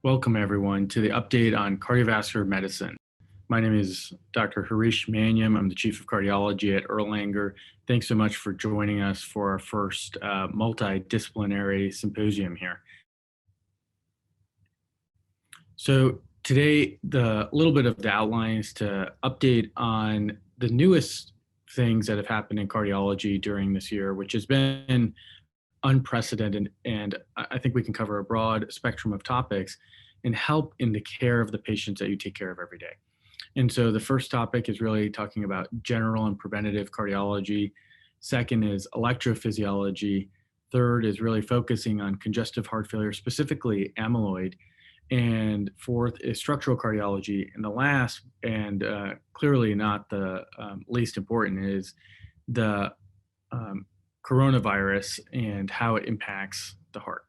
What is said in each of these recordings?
Welcome, everyone, to the update on cardiovascular medicine. My name is Dr. Harish Manyam. I'm the Chief of Cardiology at Erlanger. Thanks so much for joining us for our first multidisciplinary symposium here. So today, the little bit of the outline is to update on the newest things that have happened in cardiology during this year, which has been unprecedented, and I think we can cover a broad spectrum of topics and help in the care of the patients that you take care of every day. And so the first topic is really talking about general and preventative cardiology. Second is electrophysiology. Third is really focusing on congestive heart failure, specifically amyloid. And fourth is structural cardiology. And the last, and clearly not the least important, is the coronavirus and how it impacts the heart.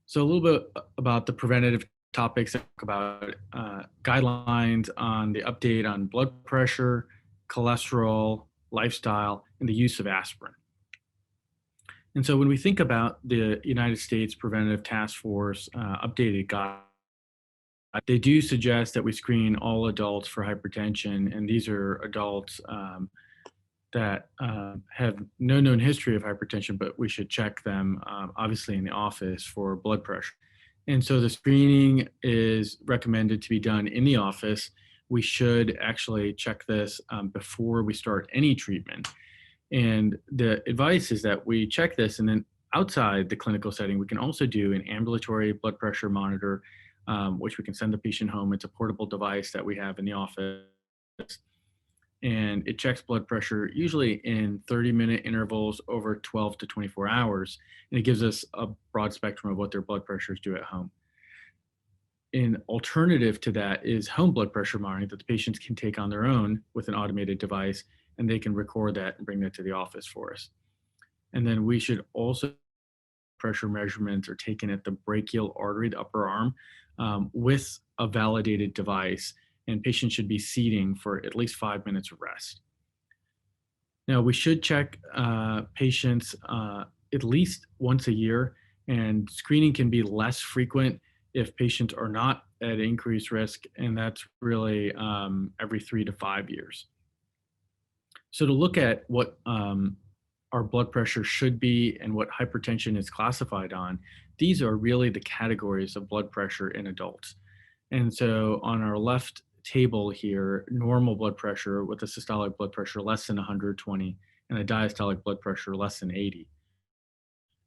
So a little bit about the preventative topics, about guidelines on the update on blood pressure, cholesterol, lifestyle, and the use of aspirin. And so when we think about the United States Preventative Task Force updated guidelines, they do suggest that we screen all adults for hypertension, and these are adults that have no known history of hypertension, but we should check them obviously in the office for blood pressure. And so the screening is recommended to be done in the office. We should actually check this before we start any treatment. And the advice is that we check this, and then outside the clinical setting, we can also do an ambulatory blood pressure monitor, which we can send the patient home. It's a portable device that we have in the office. And it checks blood pressure usually in 30-minute intervals over 12 to 24 hours. And it gives us a broad spectrum of what their blood pressures do at home. An alternative to that is home blood pressure monitoring that the patients can take on their own with an automated device, and they can record that and bring that to the office for us. And then we should also pressure measurements are taken at the brachial artery, the upper arm, with a validated device, and patients should be seating for at least 5 minutes of rest. Now, we should check patients at least once a year, and screening can be less frequent if patients are not at increased risk, and that's really every 3 to 5 years. So to look at what our blood pressure should be and what hypertension is classified on, these are really the categories of blood pressure in adults. And so on our left table here, normal blood pressure with a systolic blood pressure less than 120 and a diastolic blood pressure less than 80.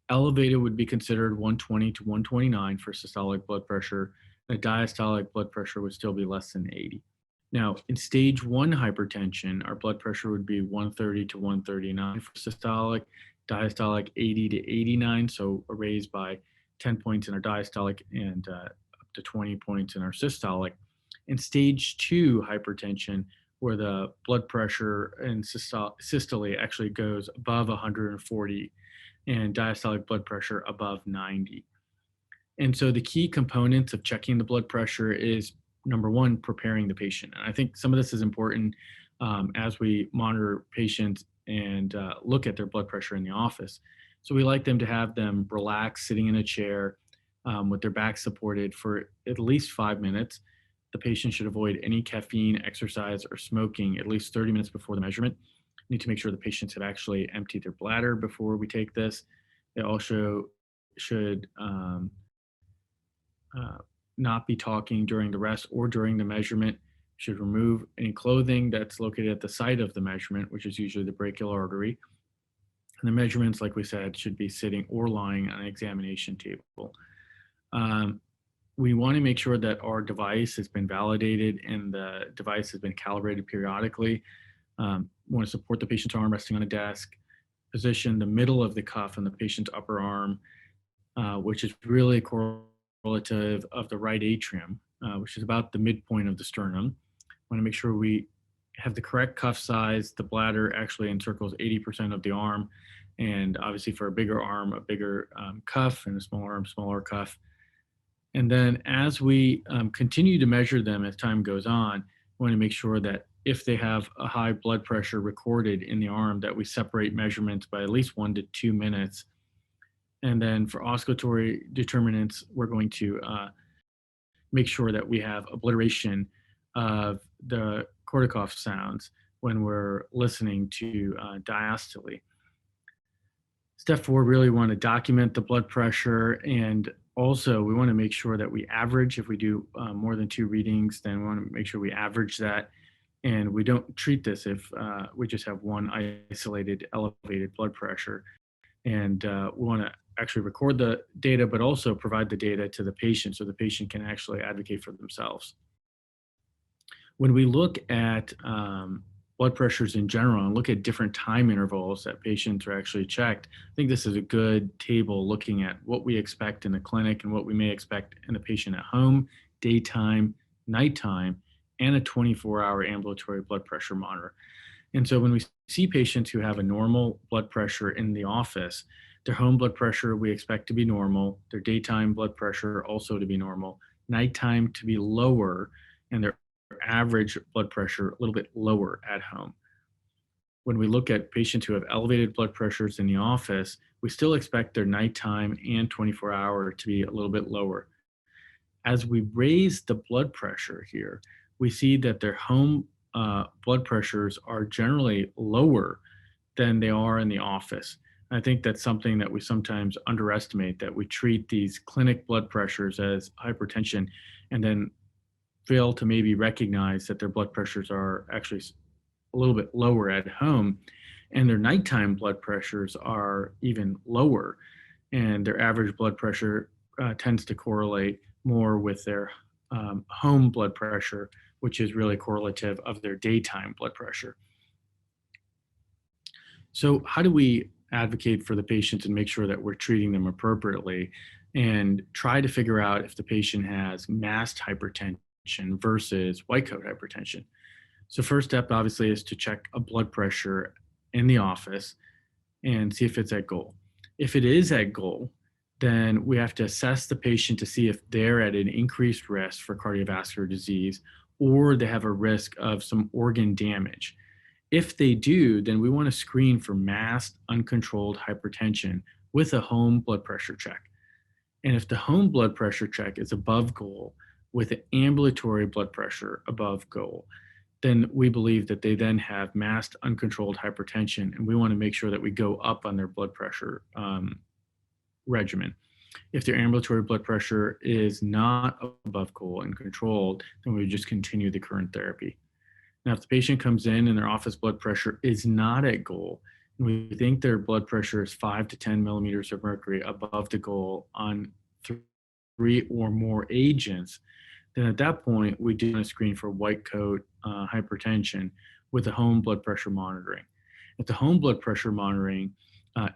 Elevated would be considered 120 to 129 for systolic blood pressure, and a diastolic blood pressure would still be less than 80. Now, in stage 1 hypertension, our blood pressure would be 130 to 139 for systolic, diastolic 80 to 89, so a raise by 10 points in our diastolic and up to 20 points in our systolic. In stage 2 hypertension, where the blood pressure in systole actually goes above 140 and diastolic blood pressure above 90. And so the key components of checking the blood pressure is, number one, preparing the patient. And I think some of this is important as we monitor patients and look at their blood pressure in the office. So we like them to have them relax, sitting in a chair with their back supported for at least 5 minutes. The patient should avoid any caffeine, exercise, or smoking at least 30 minutes before the measurement. We need to make sure the patients have actually emptied their bladder before we take this. They also should not be talking during the rest or during the measurement. Should remove any clothing that's located at the site of the measurement, which is usually the brachial artery. And the measurements, like we said, should be sitting or lying on an examination table. We want to make sure that our device has been validated and the device has been calibrated periodically. We want to support the patient's arm resting on a desk, position the middle of the cuff in the patient's upper arm, which is really correlative of the right atrium, which is about the midpoint of the sternum. We want to make sure we have the correct cuff size. The bladder actually encircles 80% of the arm, and obviously for a bigger arm, a bigger cuff, and a smaller arm, smaller cuff. And then as we continue to measure them as time goes on, we want to make sure that if they have a high blood pressure recorded in the arm, that we separate measurements by at least 1 to 2 minutes. And then for oscillatory determinants, we're going to make sure that we have obliteration of the corticoff sounds when we're listening to diastole. Step 4, really want to document the blood pressure, and also we want to make sure that we average. If we do more than 2 readings, then we want to make sure we average that, and we don't treat this if we just have one isolated elevated blood pressure. And we want to actually record the data, but also provide the data to the patient so the patient can actually advocate for themselves. When we look at blood pressures in general and look at different time intervals that patients are actually checked, I think this is a good table looking at what we expect in the clinic and what we may expect in a patient at home, daytime, nighttime, and a 24-hour ambulatory blood pressure monitor. And so when we see patients who have a normal blood pressure in the office, their home blood pressure we expect to be normal, their daytime blood pressure also to be normal, nighttime to be lower, and their average blood pressure a little bit lower at home. When we look at patients who have elevated blood pressures in the office, we still expect their nighttime and 24-hour to be a little bit lower. As we raise the blood pressure here, we see that their home blood pressures are generally lower than they are in the office. I think that's something that we sometimes underestimate, that we treat these clinic blood pressures as hypertension and then fail to maybe recognize that their blood pressures are actually a little bit lower at home, and their nighttime blood pressures are even lower, and their average blood pressure tends to correlate more with their home blood pressure, which is really correlative of their daytime blood pressure. So how do we advocate for the patients and make sure that we're treating them appropriately and try to figure out if the patient has masked hypertension versus white coat hypertension? So first step obviously is to check a blood pressure in the office and see if it's at goal. If it is at goal, then we have to assess the patient to see if they're at an increased risk for cardiovascular disease or they have a risk of some organ damage. If they do, then we want to screen for masked, uncontrolled hypertension with a home blood pressure check. And if the home blood pressure check is above goal with an ambulatory blood pressure above goal, then we believe that they then have masked, uncontrolled hypertension, and we want to make sure that we go up on their blood pressure regimen. If their ambulatory blood pressure is not above goal and controlled, then we just continue the current therapy. Now, if the patient comes in and their office blood pressure is not at goal, and we think their blood pressure is 5 to 10 millimeters of mercury above the goal on 3 or more agents, then at that point, we do a screen for white coat hypertension with the home blood pressure monitoring. If the home blood pressure monitoring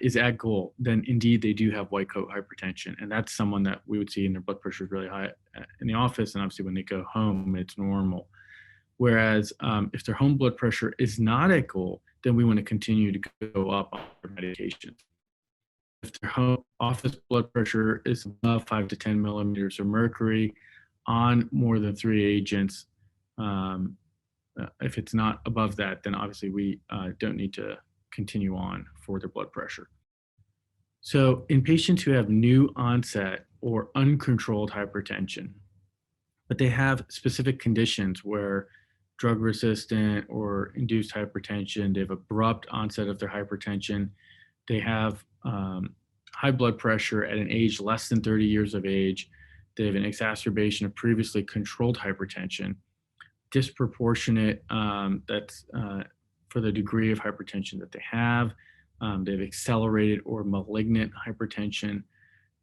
is at goal, then indeed they do have white coat hypertension. And that's someone that we would see and their blood pressure is really high in the office. And obviously when they go home, it's normal. Whereas if their home blood pressure is not at goal, then we want to continue to go up on their medications. If their home office blood pressure is above 5 to 10 millimeters of mercury on more than 3 agents, if it's not above that, then obviously we don't need to continue on for their blood pressure. So in patients who have new onset or uncontrolled hypertension, but they have specific conditions where drug resistant or induced hypertension, they have abrupt onset of their hypertension, they have high blood pressure at an age less than 30 years of age, they have an exacerbation of previously controlled hypertension, disproportionate, that's for the degree of hypertension that they have accelerated or malignant hypertension,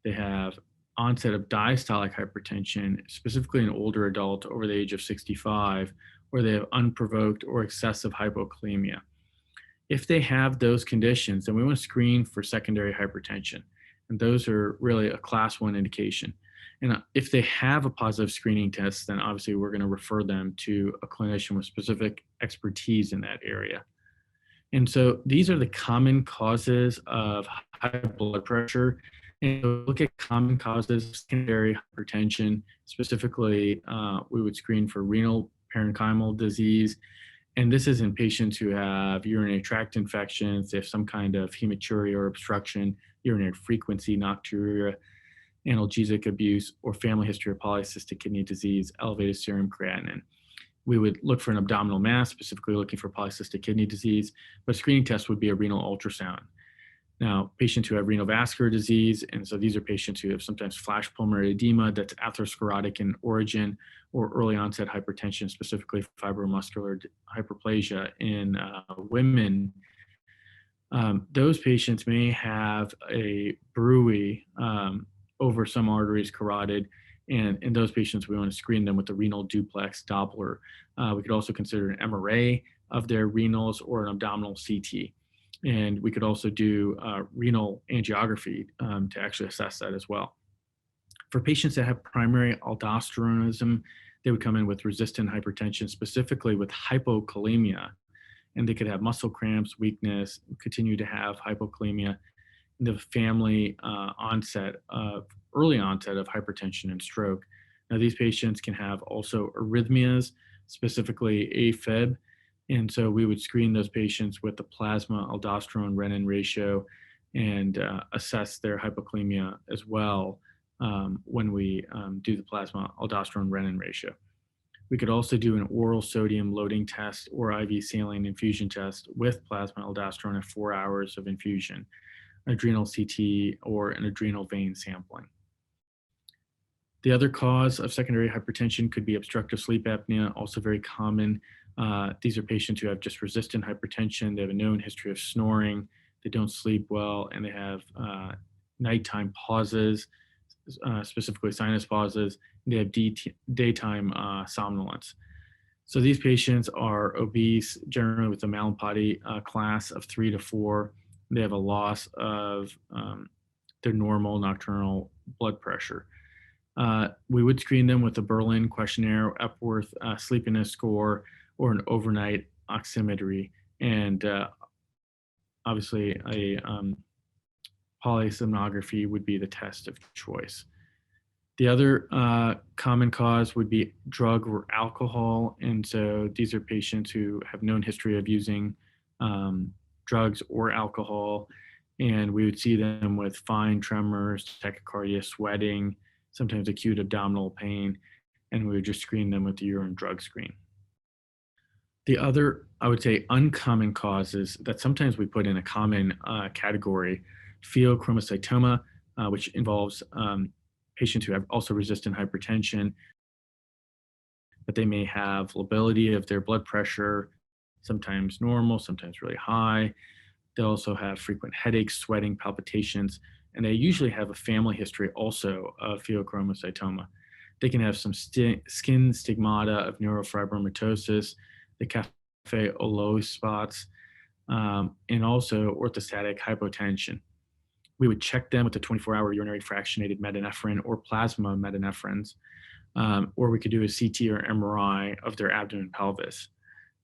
they have onset of diastolic hypertension, specifically in older adult over the age of 65, or they have unprovoked or excessive hypokalemia. If they have those conditions, then we want to screen for secondary hypertension. And those are really a class 1 indication. And if they have a positive screening test, then obviously we're going to refer them to a clinician with specific expertise in that area. And so these are the common causes of high blood pressure. And look at common causes of secondary hypertension. Specifically, we would screen for renal parenchymal disease. And this is in patients who have urinary tract infections, they have some kind of hematuria or obstruction, urinary frequency nocturia. analgesic abuse, or family history of polycystic kidney disease, elevated serum creatinine. We would look for an abdominal mass, specifically looking for polycystic kidney disease, but a screening test would be a renal ultrasound. Now, patients who have renal vascular disease, and so these are patients who have sometimes flash pulmonary edema that's atherosclerotic in origin, or early onset hypertension, specifically fibromuscular hyperplasia in women. Those patients may have a bruit over some arteries, carotid, and in those patients, we want to screen them with the renal duplex Doppler. We could also consider an MRA of their renals or an abdominal CT. And we could also do renal angiography to actually assess that as well. For patients that have primary aldosteronism, they would come in with resistant hypertension, specifically with hypokalemia, and they could have muscle cramps, weakness, continue to have hypokalemia, and the family early onset of hypertension and stroke. Now, these patients can have also arrhythmias, specifically AFib, and so we would screen those patients with the plasma aldosterone renin ratio and assess their hypokalemia as well when we do the plasma aldosterone renin ratio. We could also do an oral sodium loading test or IV saline infusion test with plasma aldosterone at 4 hours of infusion, adrenal CT, or an adrenal vein sampling. The other cause of secondary hypertension could be obstructive sleep apnea, also very common. These are patients who have just resistant hypertension. They have a known history of snoring. They don't sleep well, and they have nighttime pauses, specifically sinus pauses. They have daytime somnolence. So these patients are obese, generally with a Mallampati class of 3 to 4. They have a loss of their normal nocturnal blood pressure. We would screen them with a Berlin questionnaire, Epworth sleepiness score, or an overnight oximetry, and obviously a polysomnography would be the test of choice. The other common cause would be drug or alcohol, and so these are patients who have known history of using drugs or alcohol, and we would see them with fine tremors, tachycardia, sweating, sometimes acute abdominal pain, and we would just screen them with the urine drug screen. The other, I would say, uncommon causes that sometimes we put in a common category, pheochromocytoma, which involves patients who have also resistant hypertension, but they may have lability of their blood pressure, sometimes normal, sometimes really high. They also have frequent headaches, sweating, palpitations, and they usually have a family history also of pheochromocytoma. They can have some skin stigmata of neurofibromatosis, the cafe au lait spots, and also orthostatic hypotension. We would check them with the 24-hour urinary fractionated metanephrine or plasma metanephrines, or we could do a CT or MRI of their abdomen pelvis.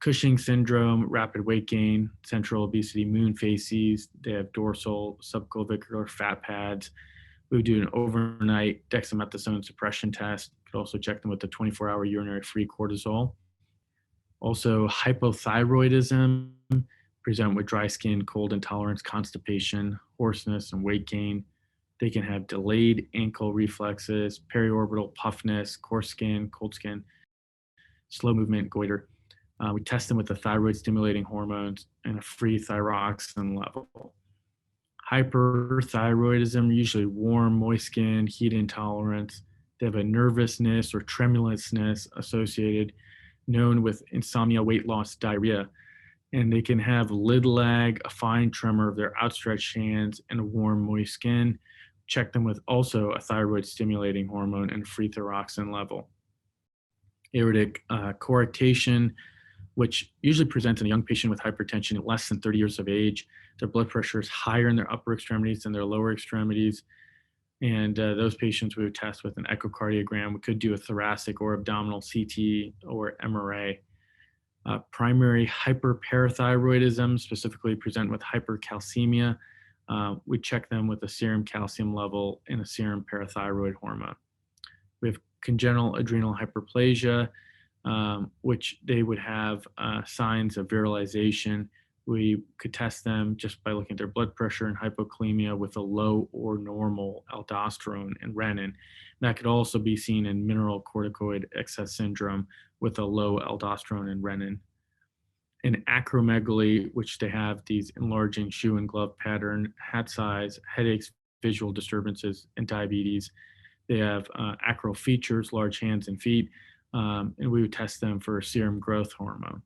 Cushing syndrome, rapid weight gain, central obesity, moon facies. They have dorsal subclavicular fat pads. We would do an overnight dexamethasone suppression test. Could also check them with the 24-hour urinary free cortisol. Also, hypothyroidism, present with dry skin, cold intolerance, constipation, hoarseness, and weight gain. They can have delayed ankle reflexes, periorbital puffness, coarse skin, cold skin, slow movement, goiter. We test them with the thyroid stimulating hormones and a free thyroxine level. Hyperthyroidism, usually warm, moist skin, heat intolerance. They have a nervousness or tremulousness associated, known with insomnia, weight loss, diarrhea. And they can have lid lag, a fine tremor of their outstretched hands, and a warm, moist skin. Check them with also a thyroid stimulating hormone and free thyroxine level. Aortic coarctation, which usually presents in a young patient with hypertension at less than 30 years of age. Their blood pressure is higher in their upper extremities than their lower extremities. And those patients we would test with an echocardiogram. We could do a thoracic or abdominal CT or MRA. Primary hyperparathyroidism, specifically present with hypercalcemia. We check them with a serum calcium level and a serum parathyroid hormone. We have congenital adrenal hyperplasia, which they would have signs of virilization. We could test them just by looking at their blood pressure and hypokalemia with a low or normal aldosterone and renin. That could also be seen in mineralocorticoid excess syndrome with a low aldosterone and renin. In acromegaly, which they have these enlarging shoe and glove pattern, hat size, headaches, visual disturbances, and diabetes. They have acral features, large hands and feet, and we would test them for serum growth hormone.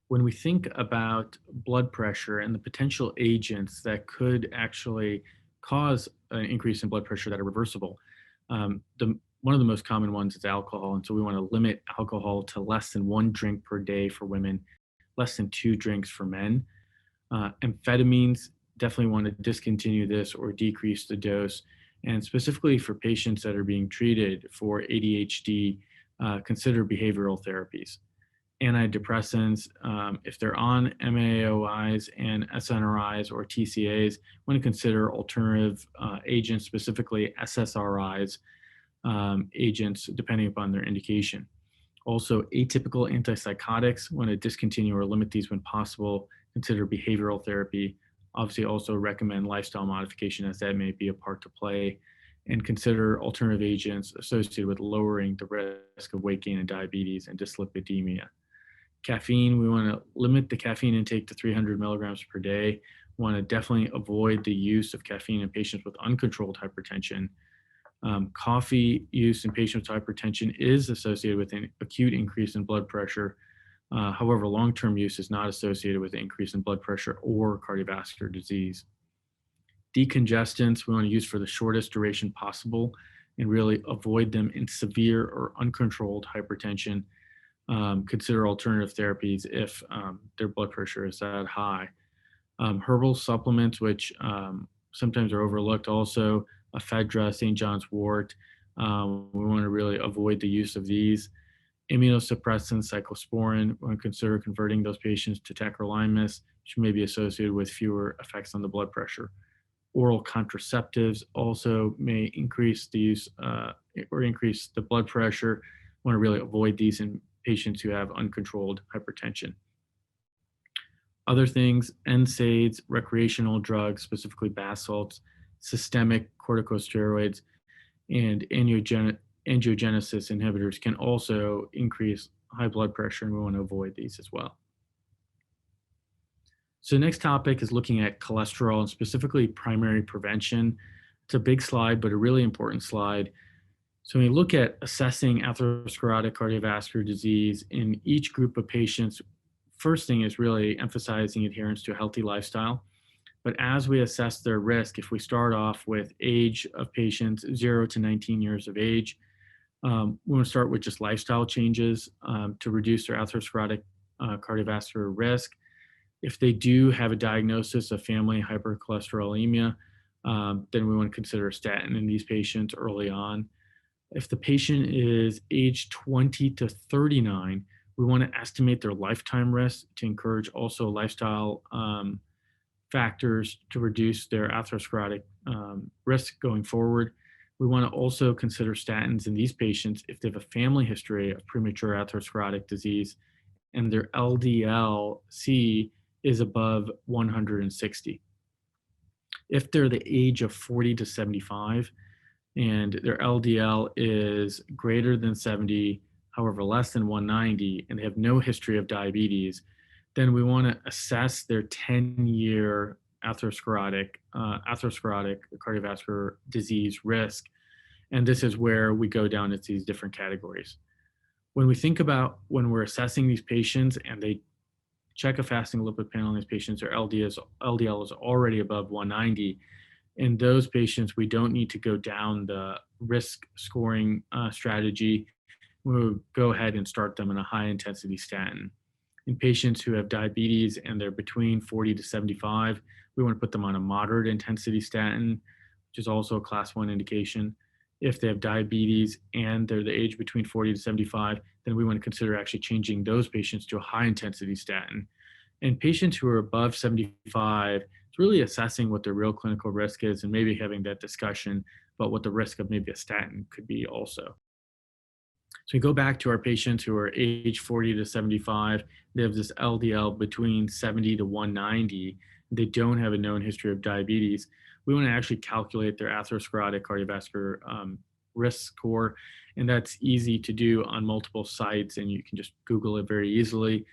When we think about blood pressure and the potential agents that could actually cause an increase in blood pressure that are reversible, one of the most common ones is alcohol. And so we want to limit alcohol to less than 1 drink per day for women, less than 2 drinks for men. Amphetamines, definitely want to discontinue this or decrease the dose. And specifically for patients that are being treated for ADHD, consider behavioral therapies. Antidepressants, if they're on MAOIs and SNRIs or TCAs, want to consider alternative agents, specifically SSRIs agents, depending upon their indication. Also, atypical antipsychotics, want to discontinue or limit these when possible, consider behavioral therapy. Obviously, also recommend lifestyle modification as that may be a part to play, and consider alternative agents associated with lowering the risk of weight gain and diabetes and dyslipidemia. Caffeine, we want to limit the caffeine intake to 300 milligrams per day. We want to definitely avoid the use of caffeine in patients with uncontrolled hypertension. Coffee use in patients with hypertension is associated with an acute increase in blood pressure. However, long-term use is not associated with an increase in blood pressure or cardiovascular disease. Decongestants, we want to use for the shortest duration possible and really avoid them in severe or uncontrolled hypertension. Consider alternative therapies if their blood pressure is that high. Herbal supplements, which sometimes are overlooked, also ephedra, St. John's wort. We want to really avoid the use of these. Immunosuppressants, cyclosporin, we want to consider converting those patients to tacrolimus, which may be associated with fewer effects on the blood pressure. Oral contraceptives also may increase the use or increase the blood pressure. We want to really avoid these in patients who have uncontrolled hypertension. Other things, NSAIDs, recreational drugs, specifically bath salts, systemic corticosteroids, and angiogenesis inhibitors can also increase high blood pressure, and we want to avoid these as well. So the next topic is looking at cholesterol and specifically primary prevention. It's a big slide, but a really important slide. So when you look at assessing atherosclerotic cardiovascular disease in each group of patients, first thing is really emphasizing adherence to a healthy lifestyle. But as we assess their risk, if we start off with age of patients 0 to 19 years of age, we want to start with just lifestyle changes to reduce their atherosclerotic cardiovascular risk. If they do have a diagnosis of family hypercholesterolemia, then we want to consider a statin in these patients early on. If the patient is age 20 to 39, we want to estimate their lifetime risk to encourage also lifestyle factors to reduce their atherosclerotic risk going forward. We want to also consider statins in these patients if they have a family history of premature atherosclerotic disease and their LDL-C is above 160. If they're the age of 40 to 75 and their LDL is greater than 70, however less than 190, and they have no history of diabetes, then we want to assess their 10-year atherosclerotic cardiovascular disease risk. And this is where we go down into these different categories. When we think about when we're assessing these patients and they check a fasting lipid panel in these patients, their LDL is already above 190. In those patients, we don't need to go down the risk scoring strategy. We'll go ahead and start them in a high intensity statin. In patients who have diabetes and they're between 40 to 75, we want to put them on a moderate intensity statin, which is also a class 1 indication. If they have diabetes and they're the age between 40 to 75, then we want to consider actually changing those patients to a high intensity statin. And patients who are above 75, it's really assessing what their real clinical risk is and maybe having that discussion about what the risk of maybe a statin could be also. So we go back to our patients who are age 40 to 75. They have this LDL between 70 to 190. They don't have a known history of diabetes. We want to actually calculate their atherosclerotic cardiovascular risk score. And that's easy to do on multiple sites, and you can just Google it very easily.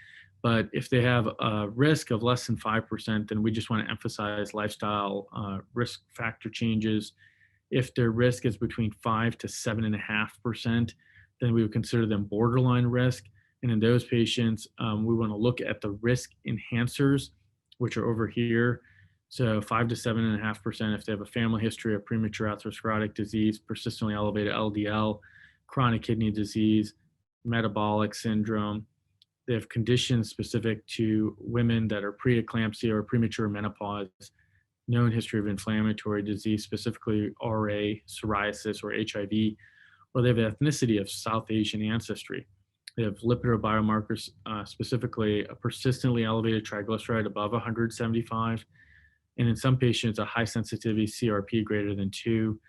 But if they have a risk of less than 5%, then we just want to emphasize lifestyle risk factor changes. If their risk is between 5 to 7.5%, then we would consider them borderline risk. And in those patients, we want to look at the risk enhancers, which are over here. So 5 to 7.5% if they have a family history of premature atherosclerotic disease, persistently elevated LDL, chronic kidney disease, metabolic syndrome. They have conditions specific to women that are preeclampsia or premature menopause, known history of inflammatory disease, specifically RA, psoriasis, or HIV, or they have ethnicity of South Asian ancestry. They have lipid biomarkers, specifically a persistently elevated triglyceride above 175, and in some patients, a high sensitivity CRP greater than 2,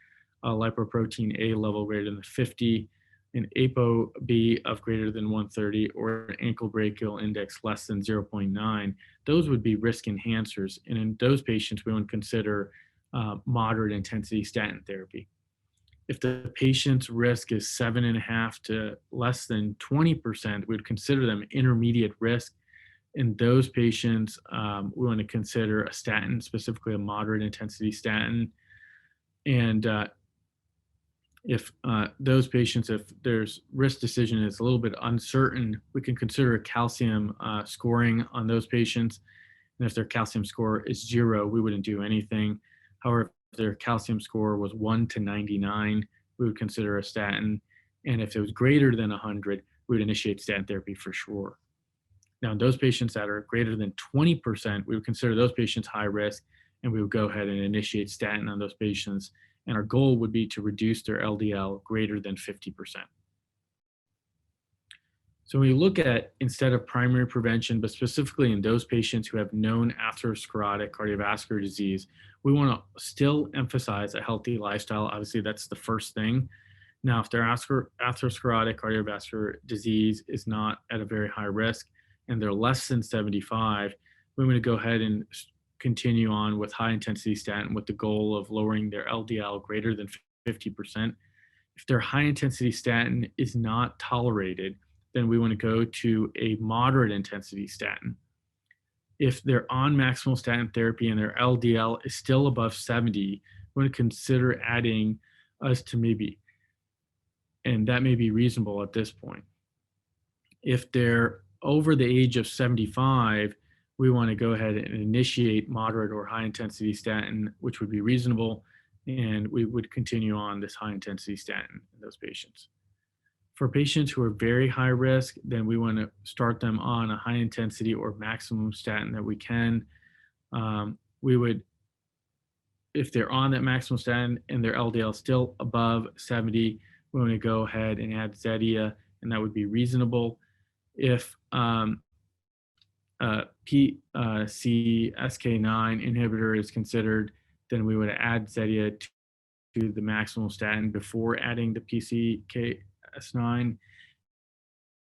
a lipoprotein A level greater than 50, an ApoB of greater than 130, or an ankle brachial index less than 0.9. Those would be risk enhancers. And in those patients, we would consider moderate intensity statin therapy. If the patient's risk is 7.5 to less than 20%, we would consider them intermediate risk. In those patients, we want to consider a statin, specifically a moderate intensity statin. And if those patients, if there's risk decision is a little bit uncertain, we can consider calcium scoring on those patients. And if their calcium score is 0, we wouldn't do anything. However, if their calcium score was 1 to 99, we would consider a statin. And if it was greater than 100, we would initiate statin therapy for sure. Now, in those patients that are greater than 20%, we would consider those patients high risk, and we would go ahead and initiate statin on those patients. And our goal would be to reduce their LDL greater than 50%. So when you look at, instead of primary prevention, but specifically in those patients who have known atherosclerotic cardiovascular disease, we want to still emphasize a healthy lifestyle. Obviously, that's the first thing. Now, if their atherosclerotic cardiovascular disease is not at a very high risk and they're less than 75, we're going to go ahead and continue on with high intensity statin with the goal of lowering their LDL greater than 50%. If their high intensity statin is not tolerated, then we want to go to a moderate intensity statin. If they're on maximal statin therapy and their LDL is still above 70, we want to consider adding us to maybe, and that may be reasonable at this point. If they're over the age of 75, we want to go ahead and initiate moderate or high intensity statin, which would be reasonable, and we would continue on this high intensity statin in those patients. For patients who are very high risk, then we want to start them on a high intensity or maximum statin that we can. We would, if they're on that maximum statin and their LDL still above 70, we want to go ahead and add Zetia, and that would be reasonable. If PCSK9 inhibitor is considered, then we would add Zetia to the maximal statin before adding the PCSK9.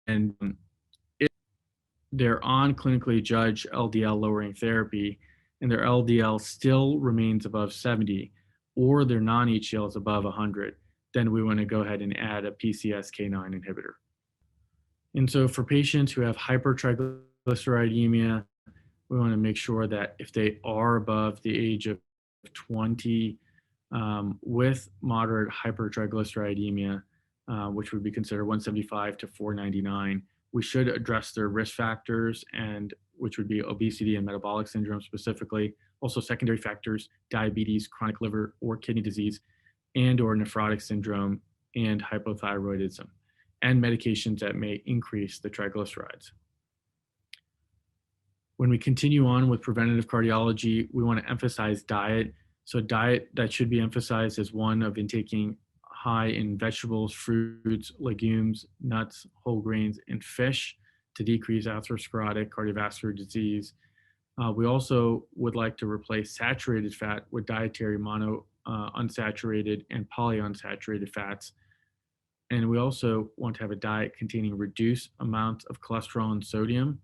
And if they're on clinically judged LDL lowering therapy and their LDL still remains above 70, or their non-HDL is above 100, then we want to go ahead and add a PCSK9 inhibitor. And so for patients who have hypertriglyceridemia, we want to make sure that if they are above the age of 20 with moderate hypertriglyceridemia, which would be considered 175 to 499, we should address their risk factors, and which would be obesity and metabolic syndrome specifically, also secondary factors, diabetes, chronic liver or kidney disease, and or nephrotic syndrome and hypothyroidism, and medications that may increase the triglycerides. When we continue on with preventative cardiology, we want to emphasize diet. So diet that should be emphasized is one of intaking high in vegetables, fruits, legumes, nuts, whole grains, and fish to decrease atherosclerotic cardiovascular disease. We also would like to replace saturated fat with dietary mono unsaturated and polyunsaturated fats. And we also want to have a diet containing reduced amounts of cholesterol and sodium.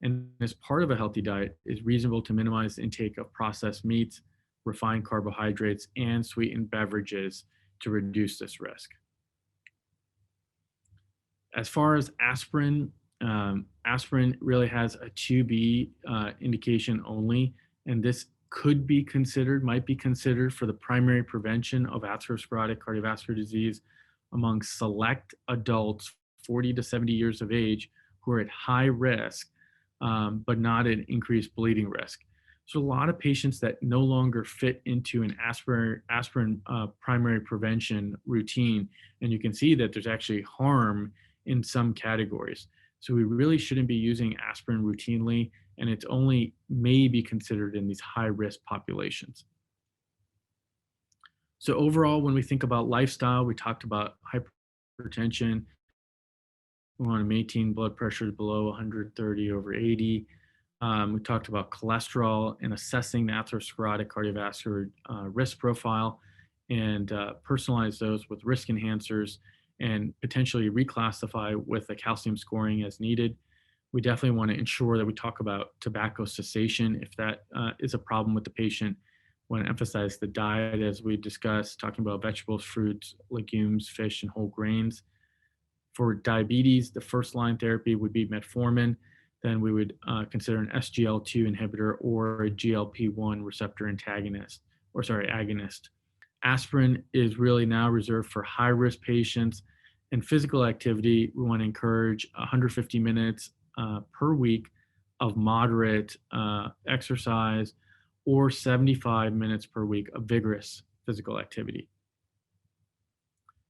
And as part of a healthy diet, it's reasonable to minimize the intake of processed meats, refined carbohydrates, and sweetened beverages to reduce this risk. As far as aspirin, aspirin really has a 2B indication only, and this could be considered, might be considered for the primary prevention of atherosclerotic cardiovascular disease among select adults 40 to 70 years of age who are at high risk, but not at increased bleeding risk. So a lot of patients that no longer fit into an aspirin primary prevention routine, and you can see that there's actually harm in some categories. So we really shouldn't be using aspirin routinely, and it's only may be considered in these high risk populations. So overall, when we think about lifestyle, we talked about hypertension. We want to maintain blood pressure below 130/80. We talked about cholesterol and assessing the atherosclerotic cardiovascular risk profile and personalize those with risk enhancers and potentially reclassify with a calcium scoring as needed. We definitely want to ensure that we talk about tobacco cessation if that is a problem with the patient. We want to emphasize the diet as we discussed, talking about vegetables, fruits, legumes, fish, and whole grains. For diabetes, the first line therapy would be metformin. Then we would consider an SGLT2 inhibitor or a GLP-1 receptor agonist. Aspirin is really now reserved for high-risk patients. And physical activity, we want to encourage 150 minutes per week of moderate exercise or 75 minutes per week of vigorous physical activity.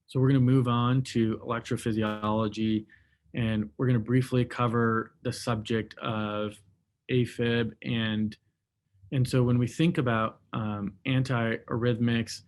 So we're going to move on to electrophysiology, and we're going to briefly cover the subject of AFib. And so when we think about antiarrhythmics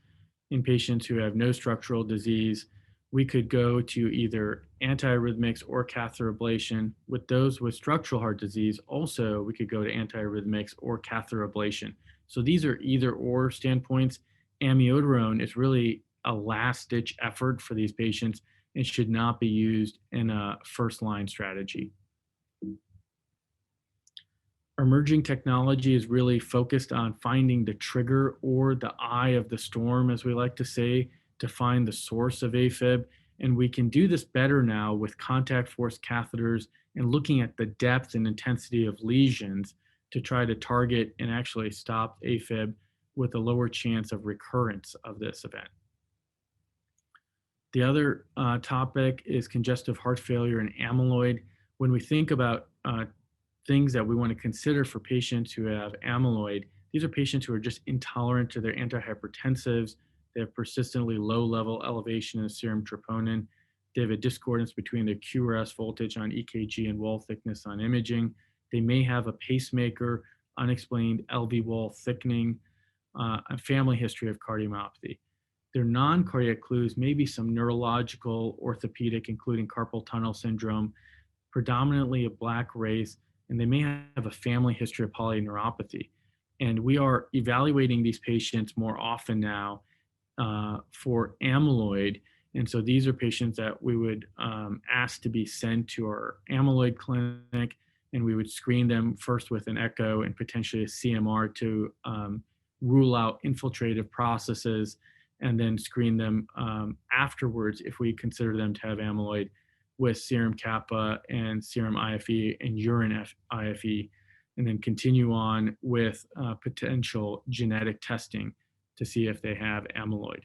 in patients who have no structural disease, we could go to either antiarrhythmics or catheter ablation. With those with structural heart disease, also we could go to antiarrhythmics or catheter ablation. So these are either or standpoints. Amiodarone is really a last-ditch effort for these patients and should not be used in a first-line strategy. Emerging technology is really focused on finding the trigger or the eye of the storm, as we like to say, to find the source of AFib. And we can do this better now with contact force catheters and looking at the depth and intensity of lesions to try to target and actually stop AFib with a lower chance of recurrence of this event. The other topic is congestive heart failure and amyloid. When we think about things that we want to consider for patients who have amyloid, these are patients who are just intolerant to their antihypertensives. They have persistently low level elevation in serum troponin. They have a discordance between their QRS voltage on EKG and wall thickness on imaging. They may have a pacemaker, unexplained LV wall thickening, a family history of cardiomyopathy. Their non-cardiac clues may be some neurological, orthopedic, including carpal tunnel syndrome, predominantly a Black race, and they may have a family history of polyneuropathy. And we are evaluating these patients more often now for amyloid. And so these are patients that we would ask to be sent to our amyloid clinic, and we would screen them first with an echo and potentially a CMR to rule out infiltrative processes, and then screen them afterwards if we consider them to have amyloid with serum kappa and serum IFE and urine IFE, and then continue on with potential genetic testing to see if they have amyloid.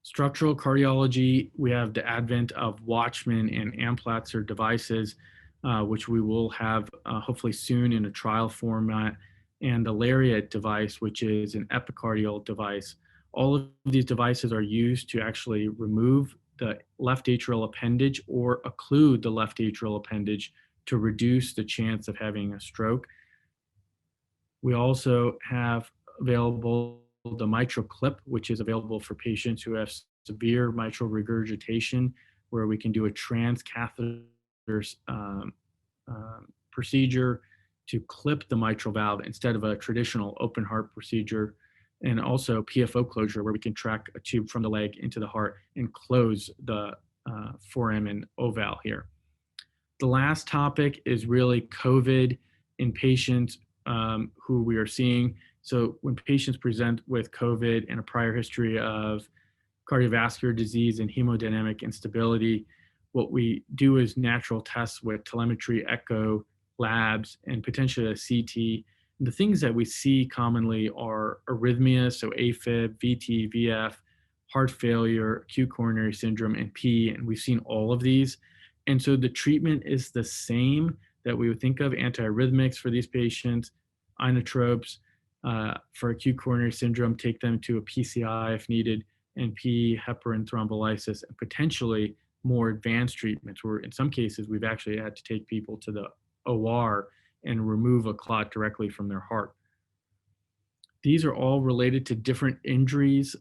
Structural cardiology, we have the advent of Watchman and Amplatzer devices, which we will have hopefully soon in a trial format, and the Lariat device, which is an epicardial device. All of these devices are used to actually remove the left atrial appendage or occlude the left atrial appendage to reduce the chance of having a stroke. We also have available the mitral clip, which is available for patients who have severe mitral regurgitation, where we can do a transcatheter procedure to clip the mitral valve instead of a traditional open heart procedure. and also PFO closure, where we can track a tube from the leg into the heart and close the foramen oval here. The last topic is really COVID in patients who we are seeing. So when patients present with COVID and a prior history of cardiovascular disease and hemodynamic instability, what we do is natural tests with telemetry, echo, labs, and potentially a CT. And the things that we see commonly are arrhythmias, so AFib, VT, VF, heart failure, acute coronary syndrome, and P, and we've seen all of these. And so the treatment is the same that we would think of: antiarrhythmics for these patients, inotropes. For acute coronary syndrome, take them to a PCI if needed, and P, heparin thrombolysis, and potentially more advanced treatments, where in some cases we've actually had to take people to the OR and remove a clot directly from their heart. These are all related to different injuries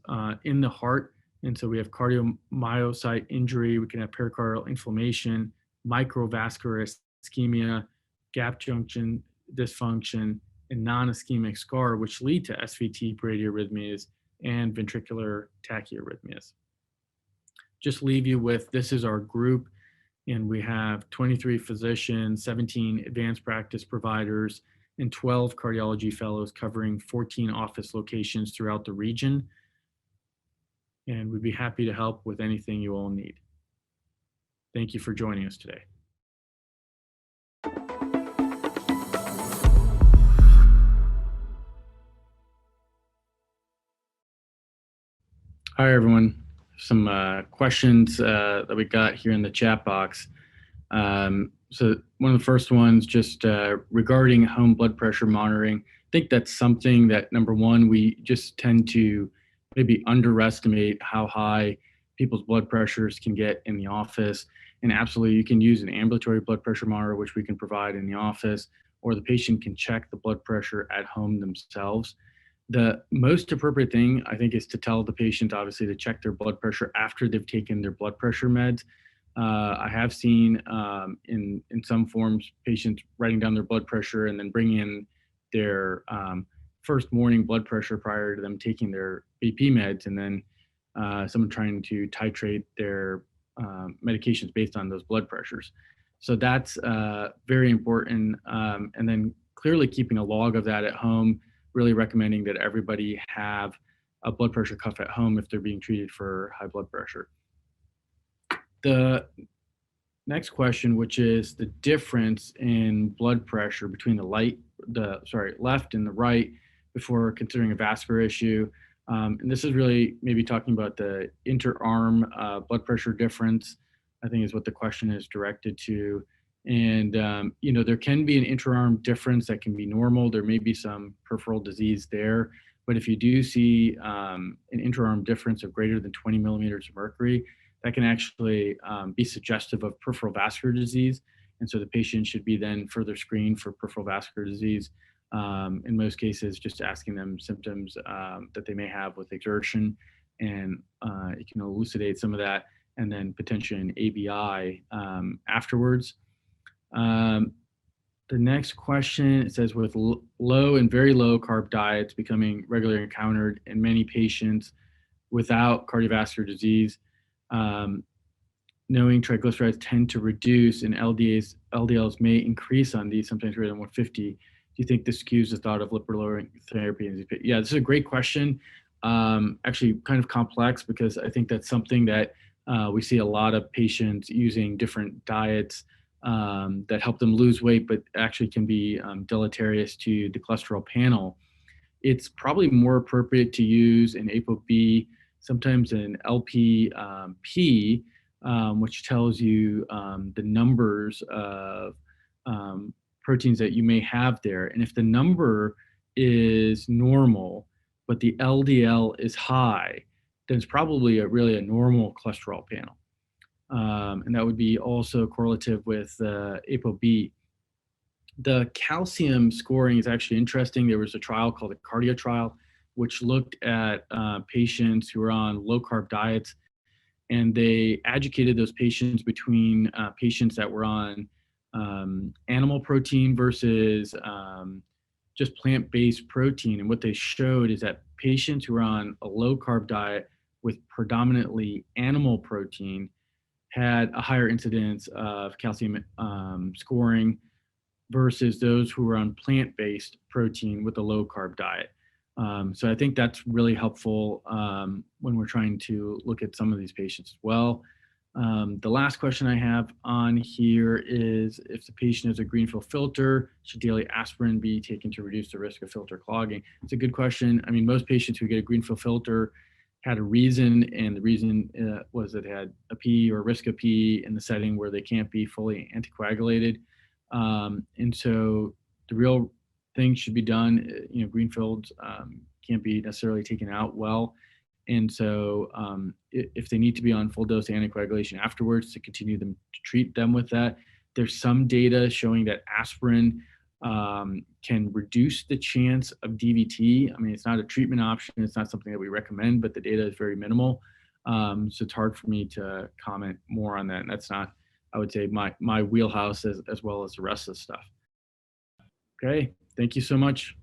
in the heart. And so we have cardiomyocyte injury, we can have pericardial inflammation, microvascular ischemia, gap junction dysfunction, and non-ischemic scar, which lead to SVT bradyarrhythmias and ventricular tachyarrhythmias. Just leave you with, this is our group, and we have 23 physicians, 17 advanced practice providers, and 12 cardiology fellows covering 14 office locations throughout the region. And we'd be happy to help with anything you all need. Thank you for joining us today. Hi, everyone. Some questions that we got here in the chat box. So one of the first ones, just regarding home blood pressure monitoring. I think that's something that, number one, we just tend to maybe underestimate how high people's blood pressures can get in the office. And absolutely, you can use an ambulatory blood pressure monitor, which we can provide in the office, or the patient can check the blood pressure at home themselves. The most appropriate thing, I think, is to tell the patient, obviously, to check their blood pressure after they've taken their blood pressure meds. I have seen in some forms patients writing down their blood pressure and then bringing in their first morning blood pressure prior to them taking their BP meds, and then someone trying to titrate their medications based on those blood pressures. So that's very important. And then clearly keeping a log of that at home, really recommending that everybody have a blood pressure cuff at home if they're being treated for high blood pressure. The next question, which is the difference in blood pressure between the left and the right before considering a vascular issue. And this is really maybe talking about the interarm blood pressure difference, I think is what the question is directed to. And, there can be an interarm difference that can be normal. There may be some peripheral disease there. But if you do see an interarm difference of greater than 20 millimeters of mercury, that can actually be suggestive of peripheral vascular disease. And so the patient should be then further screened for peripheral vascular disease. In most cases, just asking them symptoms that they may have with exertion, and you can elucidate some of that, and then potentially an ABI afterwards. The next question, it says, with low and very low carb diets becoming regularly encountered in many patients without cardiovascular disease, knowing triglycerides tend to reduce and LDLs may increase on these, sometimes greater than 150. Do you think this skews the thought of lipid-lowering therapy? Yeah, this is a great question. Actually kind of complex, because I think that's something that we see a lot of patients using different diets that help them lose weight, but actually can be deleterious to the cholesterol panel. It's probably more appropriate to use an ApoB, sometimes an LPP, which tells you the numbers of proteins that you may have there. And if the number is normal, but the LDL is high, then it's probably really a normal cholesterol panel. And that would be also correlative with ApoB. The calcium scoring is actually interesting. There was a trial called the Cardio trial, which looked at patients who were on low carb diets, and they educated those patients between patients that were on animal protein versus just plant-based protein. And what they showed is that patients who are on a low carb diet with predominantly animal protein had a higher incidence of calcium scoring versus those who were on plant-based protein with a low carb diet. So I think that's really helpful when we're trying to look at some of these patients as well. The last question I have on here is, if the patient has a greenfield filter, should daily aspirin be taken to reduce the risk of filter clogging? It's a good question. I mean, most patients who get a greenfield filter had a reason, and the reason was that they had a P or risk of P in the setting where they can't be fully anticoagulated. And so the real thing should be done. Greenfields can't be necessarily taken out well. And so if they need to be on full dose anticoagulation afterwards, to continue them to treat them with that. There's some data showing that aspirin can reduce the chance of DVT. I mean, it's not a treatment option. It's not something that we recommend, but the data is very minimal. So it's hard for me to comment more on that. And that's not, I would say, my wheelhouse as well as the rest of the stuff. Okay, thank you so much.